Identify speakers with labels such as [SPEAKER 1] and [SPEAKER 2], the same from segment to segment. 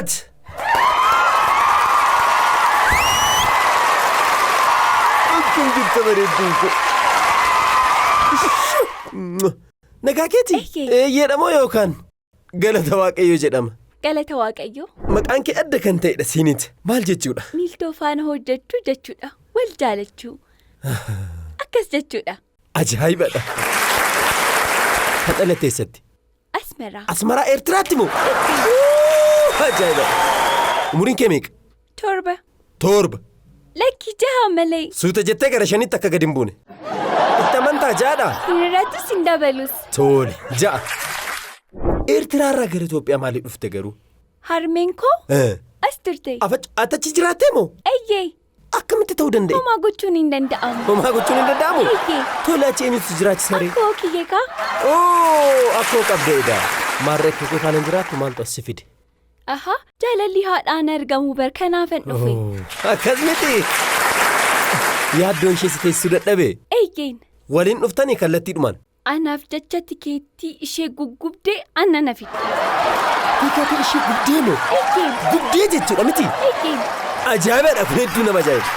[SPEAKER 1] Cut! Akkam jirta bareedduuko. Nagaa keeti? Jedhamoo yookaan galata waaqayyoo jedhama?
[SPEAKER 2] Galata waaqayyoo.
[SPEAKER 1] Maqaan kee adda kan ta'edha siiniiti. Maal jechuudha?
[SPEAKER 2] Miiltoo faana hojjechuu jechuudha. Wal jaalachuu. Akkas jechuudha.
[SPEAKER 1] Ajaa'ibadha. Kan dhalateessatti?
[SPEAKER 2] Asmaraa.
[SPEAKER 1] Asmaraa Eertiraatti moo? Ajaa'ibadha. Umuriin kee meeqa?
[SPEAKER 2] 7.
[SPEAKER 1] 7.
[SPEAKER 2] Lakkii 6 malee.
[SPEAKER 1] Suuta jettee gara 5tti akka gadi hin buune. Itti amantaa 6dha?
[SPEAKER 2] Hir'atus hin dabalus.
[SPEAKER 1] Tole 6. Eertiraarraa gara Itoophiyaa maaliif dhufte garuu?
[SPEAKER 2] Harmeen koo? As turte.
[SPEAKER 1] Atachi jiraattee moo?
[SPEAKER 2] Eeyyee.
[SPEAKER 1] Akkamitti ta'uu danda'e?
[SPEAKER 2] Homaa gochuun hin danda'amu.
[SPEAKER 1] Homaa gochuun hin danda'amu?
[SPEAKER 2] Eeyyee.
[SPEAKER 1] Tole achi eenyutu jiraachisa ree?
[SPEAKER 2] Akkoo kiyyee kaa?
[SPEAKER 1] Akkoo qabdeedha. Maarree akka kee faana jiraattu maaltu as si fide?
[SPEAKER 2] Jaalalli haadhaan argamu bar kanaafan dhufe.
[SPEAKER 1] Akkas miti. Yaaddoon ishee si teessisuu dadhabe?
[SPEAKER 2] Eeyyeen.
[SPEAKER 1] Waliin dhuftanii kallattiidhumaan?
[SPEAKER 2] Anaaf jecha tikeettii ishee guggubdee anna na fidde.
[SPEAKER 1] Tikeettii ishee gubdee moo?
[SPEAKER 2] Eeyyeen.
[SPEAKER 1] Gubdee jechuudha miti?
[SPEAKER 2] Eeyyeen.
[SPEAKER 1] Ajaa'ibadha kun hedduu nama ajaa'iba.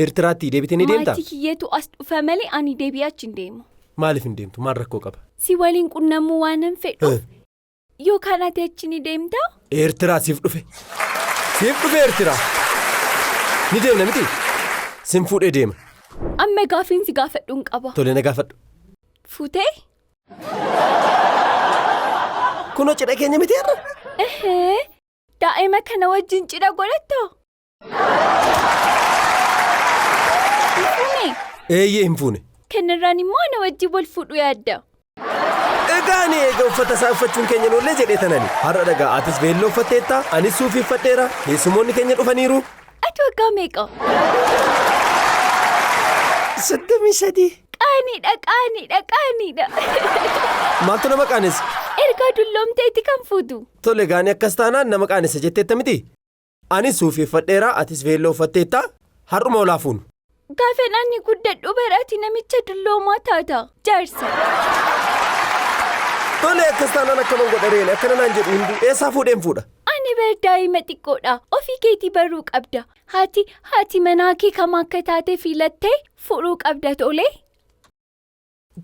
[SPEAKER 1] Eertiraatti deebitee ni deemtaa?
[SPEAKER 2] Maatii kiyyeetu as dhufa malee ani deebi'aa achi hin deemu.
[SPEAKER 1] Maaliif hin deemtu? Maal rakkoo qaba?
[SPEAKER 2] Si waliin qunnamuu waan hin fedhuuf yookaan ati achi ni deemtaa?
[SPEAKER 1] Eertiraa siif dhufe. Siif dhufe Eertiraa. Ni deemna miti? Sin fuudhee deema.
[SPEAKER 2] Amma gaafiin si gaafadhuun qaba.
[SPEAKER 1] Tole na gaafadhu.
[SPEAKER 2] Fuutee?
[SPEAKER 1] Kunoo cidha keenya miti irra?
[SPEAKER 2] Daa'ima kana wajjin cidha godhattoo? Hin fuune?
[SPEAKER 1] Eeyyee hin fuune.
[SPEAKER 2] Kanarraan immoo ana wajjin wal fuudhu yaadda.
[SPEAKER 1] Egaani egaa uffata isaa uffachuun keenya noollee jedhee tanani. Har'a dhagaa atis beelloo uffatteetta anis suufii uffadheera keessumoonni keenya dhufaniiru.
[SPEAKER 2] Ati waggaa meeqa?
[SPEAKER 1] 33.
[SPEAKER 2] Qaaniidha.
[SPEAKER 1] Maaltu nama qaanessa?
[SPEAKER 2] Ergaa dulloomteetti kan fuutu.
[SPEAKER 1] Tole gaanii akkas taanaan nama qaanessa jetteetta miti? Anis suufii uffadheera atis beelloo uffatteetta har'uma olaa fuunu.
[SPEAKER 2] Gaafa naanni guddadhu baraati namicha dulloomaa taata. Jaarsa.
[SPEAKER 1] Tole akkas taanaan akkaman godhareen akkana naan jedhu hunduu eessaa fuudheen fuudha?
[SPEAKER 2] Ani daa'ima xiqqoodha. Ofii keetii baruu qabda. Haati manaa kee kam akka taate filattee fuudhuu qabda tole.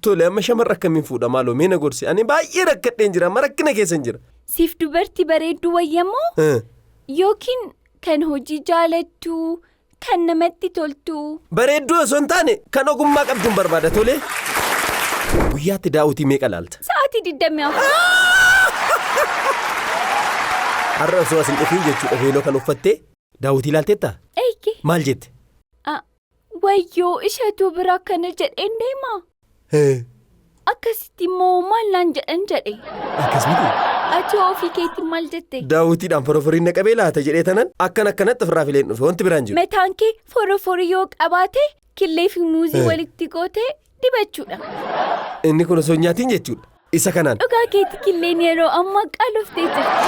[SPEAKER 1] Tole amma shamarra akkamiin fuudha maaloo mee na gorsi ani baay'ee rakkadheen jira amma rakkina keessan jira.
[SPEAKER 2] Siif dubartii bareedduu wayyamoo? Yookiin kan hojii jaalattu kan namatti toltu.
[SPEAKER 1] Bareedduu osoo hin taane kan ogummaa qabduun barbaada tole. Guyyaatti daawwitii meeqa laalta?
[SPEAKER 2] Sa'aatii 24.
[SPEAKER 1] Har'a osoo asin dhufiin jechuudha beelloo kan uffattee daawwitii laalteettaa?
[SPEAKER 2] Eeyyee.
[SPEAKER 1] Maal jette?
[SPEAKER 2] Wayyoo isheetu bira akkana jedheen deema. Akkasitti immoo maal naan jedhan jedhe.
[SPEAKER 1] Akkas miti?
[SPEAKER 2] Ati ofii keetti maal jette?
[SPEAKER 1] Daawwitiidhaan foroforiin naqabee laata jedhee tanan akkanatti ofirraa fileen dhufe wanti biraan jiru.
[SPEAKER 2] Mataan kee foroforii yoo qabaate killee fi muuzii walitti gootee dibachuudha.
[SPEAKER 1] Inni kun osoo nyaatiin jechuudha. Isa kanaan.
[SPEAKER 2] Dhugaa keetti killeen yeroo ammaa qaaloftee jirti.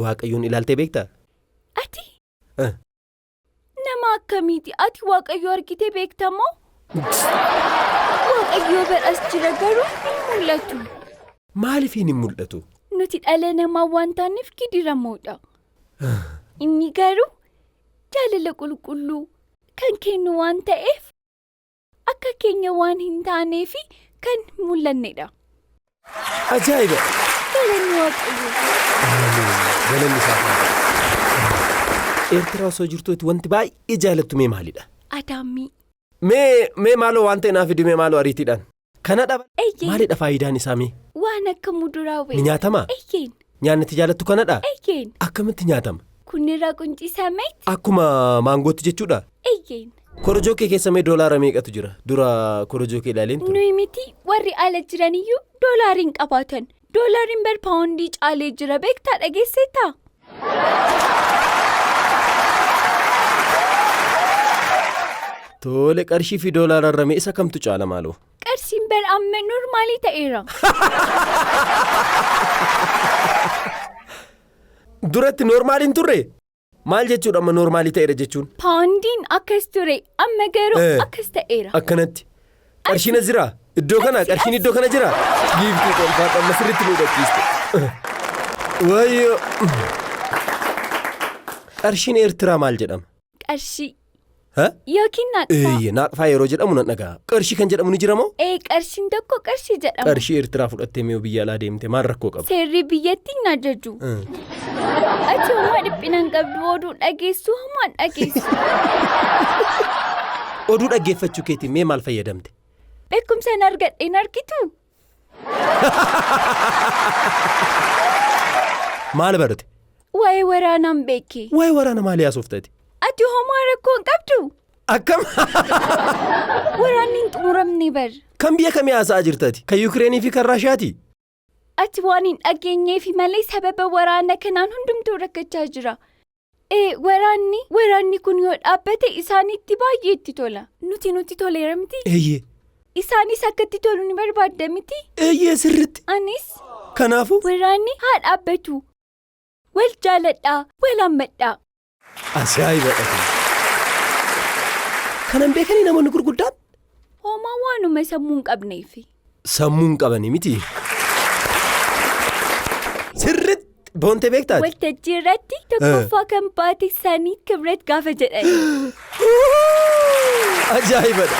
[SPEAKER 1] Waaqayyoon ilaaltee beektaa?
[SPEAKER 2] Ati? Nama akkamiiti? Ati waaqayyoo argitee beektamoo? Waaqayyoo biras jira garuu hin mul'atu.
[SPEAKER 1] Maaliif hin mul'atu?
[SPEAKER 2] Nuti dhala namaa waan taaneef gidiramoodha. Inni garuu jaalala qulqulluu kan kennu waan ta'eef akka keenya waan hin taaneefi kan mul'annedha.
[SPEAKER 1] Ajaa'iba!
[SPEAKER 2] Galanni waaqayyoo.
[SPEAKER 1] Galanni isaa ta'a. Eertiraa osoo jirtuutti wanti baay'ee jaalattu mee maalidha?
[SPEAKER 2] Adaammii.
[SPEAKER 1] Mee maaloo waan ta'e naaf hidhumee maaloo ariitiidhaan? Kana dhaba? Maalidha faayidaan isaa mee?
[SPEAKER 2] Waan akka muduraa wayii.
[SPEAKER 1] Ni nyaatamaa?
[SPEAKER 2] Eeyyeen.
[SPEAKER 1] Nyaanni itti jaalattu kanadha?
[SPEAKER 2] Eeyyeen.
[SPEAKER 1] Akkamitti nyaatama?
[SPEAKER 2] Kunirraa quncisameet?
[SPEAKER 1] Akkuma maangootti jechuudha?
[SPEAKER 2] Eeyyeen.
[SPEAKER 1] Korojoo kee keessa mee doolaara meeqatu jira? Dura korojoo kee ilaaleen ture?
[SPEAKER 2] Nuyi miti warri ala jiraniyyuu doolaariin qabaatan. Doolaariin bar paawundii caalee jira beektaa dhageesseetaa?
[SPEAKER 1] Tole qarshii fi doolaara irra mee isa kamtu caala maaloo?
[SPEAKER 2] Qarshiin bar amma normaalii ta'eera.
[SPEAKER 1] Duratti normaaliin turre? Maal jechuudha amma normaalii ta'eera jechuun?
[SPEAKER 2] Paawundiin akkas ture amma garuu akkas ta'eera.
[SPEAKER 1] Akkanatti. Qarshiin as jira? Iddoo kana qarshiin iddoo kana jira? Giiftii qolfaa amma sirriitti nu hubachiiste. Wayyo. Qarshiin Eertiraa maal jedhama?
[SPEAKER 2] Qarshii.
[SPEAKER 1] Ha?
[SPEAKER 2] Yookiin naaqfaa.
[SPEAKER 1] Naaqfaa yeroo jedhamu nan dhagaa. Qarshii kan jedhamu ni jira moo?
[SPEAKER 2] Qarshiin tokko qarshii jedhama.
[SPEAKER 1] Qarshii Eertiraa fudhattee mee biyya alaa deemte maal rakkoo qaba?
[SPEAKER 2] Seerri biyyattiin na ajaju. Ati homaa dhiphinaan qabdu oduu dhageessu homaan dhageessu.
[SPEAKER 1] Oduu dhaggeeffachuu keetiin mee maal fayyadamte?
[SPEAKER 2] Beekumsaan argadheen argitu.
[SPEAKER 1] Maal barate?
[SPEAKER 2] Waa'ee waraanaan beekee.
[SPEAKER 1] Waa'ee waraana maalii haasofteeti?
[SPEAKER 2] Ati homaa rakkoo hin qabdu.
[SPEAKER 1] Akkam?
[SPEAKER 2] Waraanni hin xumuramne bar.
[SPEAKER 1] Kan biyya kamii haasa'aa jirtati? Kan Yuukireenii fi kan Raashiyaati?
[SPEAKER 2] Ati waan hin dhageenyeef malee sababa waraana kanaan hundumtuu rakkachaa jira. Waraanni kun yoo dhaabbate isaanitti baay'ee itti tola. Nuti toleera miti.
[SPEAKER 1] Eeyyee.
[SPEAKER 2] Isaanis akka itti tolu ni barbaadda miti.
[SPEAKER 1] Eeyyee sirritti.
[SPEAKER 2] Anis.
[SPEAKER 1] Kanaafuu?
[SPEAKER 2] Waraanni haa dhaabbatu. Wal jaaladhaa, wal hammadhaa.
[SPEAKER 1] Ajaa'ibadha. Kanan beekanii namoonni gurguddaan?
[SPEAKER 2] Homaa waanuma sammuu hin qabneefi.
[SPEAKER 1] Sammuu hin qabanii miti. Sirritti boontee beektaati?
[SPEAKER 2] Waltajjii irratti tokkoffaa kan baate isaanii Kibret gaafa jedhani.
[SPEAKER 1] Ajaa'ibadha.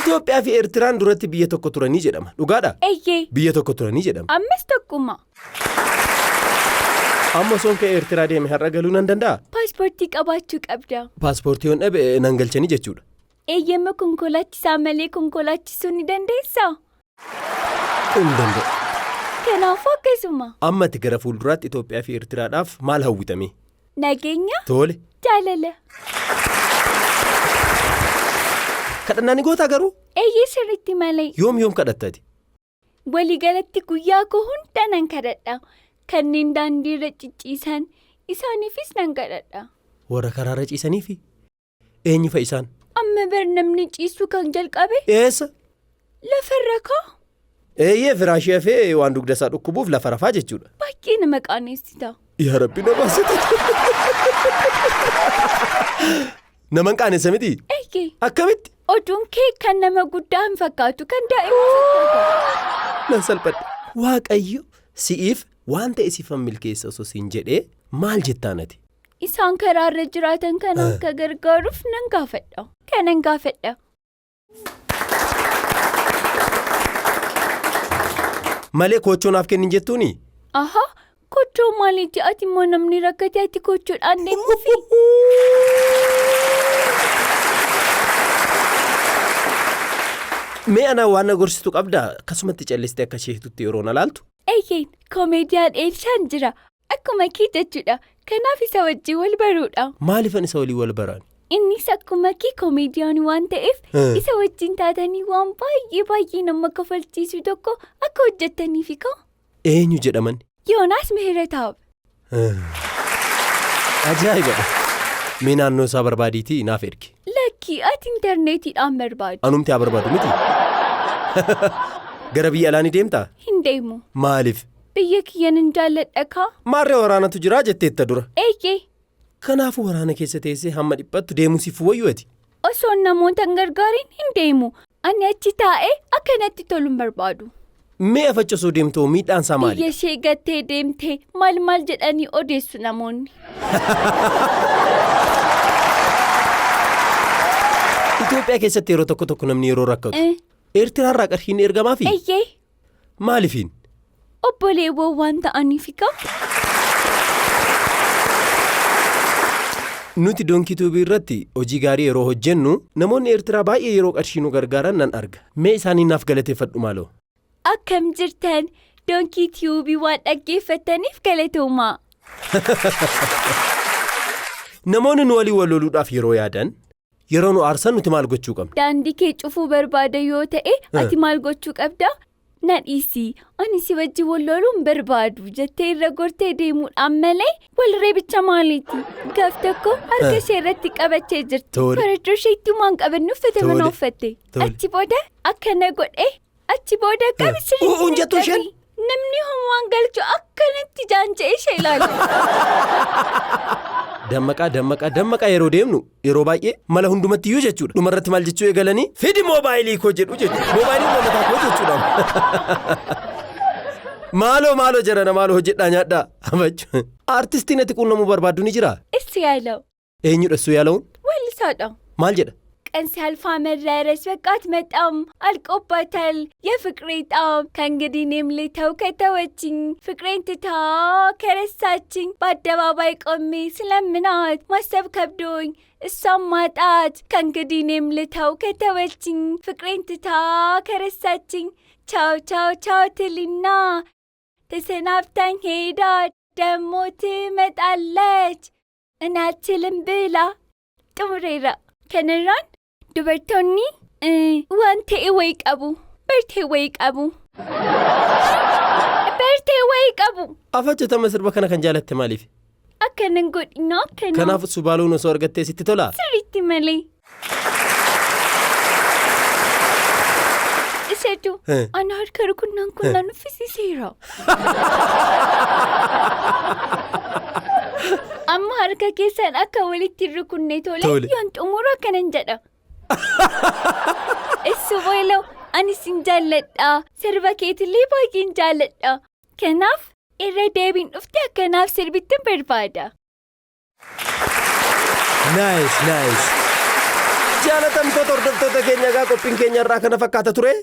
[SPEAKER 1] Itoophiyaa fi Eertiraan duratti biyya tokko turanii jedhama. Dhugaadha?
[SPEAKER 2] Eeyyee.
[SPEAKER 1] Biyya tokko turanii jedhama.
[SPEAKER 2] Ammas tokkuma.
[SPEAKER 1] Amma soon ka'ee Eertiraa deeme har'a galuu nan danda'a?
[SPEAKER 2] Paaspoortii qabaachuu qabda.
[SPEAKER 1] Paaspoortii yoon dhabe nan galchanii jechuudha.
[SPEAKER 2] Eeyyama konkolaachisaa malee konkolaachisuu ni dandeessaa?
[SPEAKER 1] Hin danda'u.
[SPEAKER 2] Kanaafuu akkasuma.
[SPEAKER 1] Ammatti gara fuulduraatti Itoophiyaa fi Eertiraadhaaf maal hawwitame?
[SPEAKER 2] Nageenya.
[SPEAKER 1] Tole.
[SPEAKER 2] Jaalala.
[SPEAKER 1] Kadhannaa ni gootaa garuu?
[SPEAKER 2] Eeyyee sirriitti malee.
[SPEAKER 1] Yoom kadhattati?
[SPEAKER 2] Waliigalatti guyyaa koo hunda nan kadhadha. Kanneen daandii irra cicciisan isaaniifis nan kadhadha.
[SPEAKER 1] Warra karaarra ciisaniifi? Eenyu fa'i isaan?
[SPEAKER 2] Amma namni ciisuu kan jalqabe?
[SPEAKER 1] Eessa?
[SPEAKER 2] Lafarra kaa?
[SPEAKER 1] Eeyyee firaashii hafee waan dugda isaa dhukkubuuf lafa rafaa jechuudha.
[SPEAKER 2] Baay'ee nama qaanessita.
[SPEAKER 1] Yaa Rabbi na baasite. Nama hin qaanessa miti?
[SPEAKER 2] Eeyyee.
[SPEAKER 1] Akkamitti?
[SPEAKER 2] Oduun kee kan nama guddaa hin fakkaatu kan daa'ima fakkaata.
[SPEAKER 1] Nan salphadhe. Waaqayyo si'iif waan ta'e siifan milkeessa osoo siin jedhee maal jettaanati?
[SPEAKER 2] Isaan karaarra jiraatan kan akka gargaaruuf nan gaafadha. Kanan gaafadha.
[SPEAKER 1] Malee koochoo naaf kennin jettuuni?
[SPEAKER 2] Ahaa, koochoo maaliiti? Ati immoo namni rakkate ati koochoodhaan deemuufi?
[SPEAKER 1] Mee anaa waan na gorsitu qabdaa? Akkasumatti callistee akka isheetutti yeroo na laaltu?
[SPEAKER 2] Eeyyeen, koomediyaan Eelshaan jira. Akkuma kee jechuudha. Kanaaf isa wajjin wal baruudha.
[SPEAKER 1] Maaliifan isa waliin wal baraan?
[SPEAKER 2] Innis akkuma kee koomediyaan waan ta'eef isa wajjin taatanii waan baay'ee nama kafalchiisu tokko akka hojjettaniifi ka'u.
[SPEAKER 1] Eenyu jedhaman?
[SPEAKER 2] Yoonaas Mihirataab.
[SPEAKER 1] Ajaa'ibadha. Mee naannoo isaa barbaadiitii naaf ergi.
[SPEAKER 2] Lakkii ati intarneetiidhaan barbaadu.
[SPEAKER 1] Anumti haa barbaadu miti. Gara biyya alaa ni deemtaa?
[SPEAKER 2] Hin deemu.
[SPEAKER 1] Maaliif?
[SPEAKER 2] Biyya kiyyan hin jaalladha kaa?
[SPEAKER 1] Maarree waraanatu jiraa jetteetta dura.
[SPEAKER 2] Eeyyee.
[SPEAKER 1] Kanaafuu waraana keessa teessee hamma dhiphattu deemuu siif wayyuu ati.
[SPEAKER 2] Osoon namoota hin gargaarin hin deemu. Ani achi taa'ee akkanatti tolu hin barbaadu.
[SPEAKER 1] Mee afacha osoo deemtoo miidhaan isaa maali?
[SPEAKER 2] Biyya ishee gattee deemtee maal jedhanii odeessu namoonni.
[SPEAKER 1] Itoophiyaa keessatti yeroo tokko namni yeroo rakkatu. Eertiraarraa qarshiin ergamaafi?
[SPEAKER 2] Eeyyee.
[SPEAKER 1] Maaliifiin?
[SPEAKER 2] Obboleewwan waan ta'aniifi kaa?
[SPEAKER 1] Nuti Doonkii Tuubii irratti hojii gaarii yeroo hojjennu namoonni Eertiraa baay'ee yeroo qarshii nu gargaaran nan arga. Mee isaanii naaf galateeffadhu maaloo?
[SPEAKER 2] Akkam jirtan Doonkii Tuubii waan dhaggeeffataniif galatoomaa.
[SPEAKER 1] Namoonni nu waliin wal loluudhaaf yeroo yaadan yeroo nu aarsan nuti maal gochuu qabna?
[SPEAKER 2] Daandii kee cufuu barbaada yoo ta'e ati maal gochuu qabda? Nadhiisii ani si wajjin wal loluun barbaadu jettee irra gortee deemuudhaan malee wal reebicha maaliiti? Gaaf tokko harka ishee irratti qabachee jirti. Bareedduu isheetti waan qabannu uffata mana uffatte. Achi booda akkana godhee achi booda qabi sirriitti namni homaan galchu akkanatti jaanja'ee ishee ilaala.
[SPEAKER 1] Dammaqaa yeroo deemnu yeroo baay'ee mala hundumatti iyyuu jechuudha. Dhumarratti maal jechuu eegalanii fidi moobaayilii koo jedhu jechuudha. Moobaayilii mataa koo jechuudha. Maaloo jarana maaloo hojjedhaa nyaadhaa. Amachuu. Artistiin ati quunnamuu barbaaddu ni jira?
[SPEAKER 2] Issi yaalaw.
[SPEAKER 1] Eenyudha su yaalawun?
[SPEAKER 2] Weellisaadha.
[SPEAKER 1] Maal jedha?
[SPEAKER 2] ቀን ሲያልፍ አመረረች በቃ አትመጣም አልቆባታል የፍቅሬ ጣም ከእንግዲህ እኔም ልተው ከተወችኝ ፍቅሬን ትታ ከረሳችኝ በአደባባይ ቆሜ ስለምናት ማሰብ ከብዶኝ እሷም ማጣት ከእንግዲህ እኔም ልተው ከተወችኝ ፍቅሬን ትታ ከረሳችኝ ቻው ቻው ቻው ትልና ተሰናብታኝ ሄዳ ደሞ ትመጣለች እናትልም ብላ ጥሙሬራ ከነራን dubartoonni waan ta'e wayii qabu bartee wayii qabu
[SPEAKER 1] Afachutama sirba kana kan jaalatte maaliif?
[SPEAKER 2] Akkanan godhinaa akkana
[SPEAKER 1] Kanaaf subaaluun osoo argattee sitti tola?
[SPEAKER 2] Sirriitti malee Iseetu ana harka rukunnaan uffisiiseera Amma harka keessan akka walitti rukunne tole yoon xumura akkanan jedha Issu boylaw ani sin jaalladha sirba keetillee baay'een jaalladha kanaaf irra deebiin dhufte akkanaaf sirbittin barbaada
[SPEAKER 1] Nice Jaalatamtoota hordoftoota keenya egaa qophiin keenya irraa kana fakkaata ture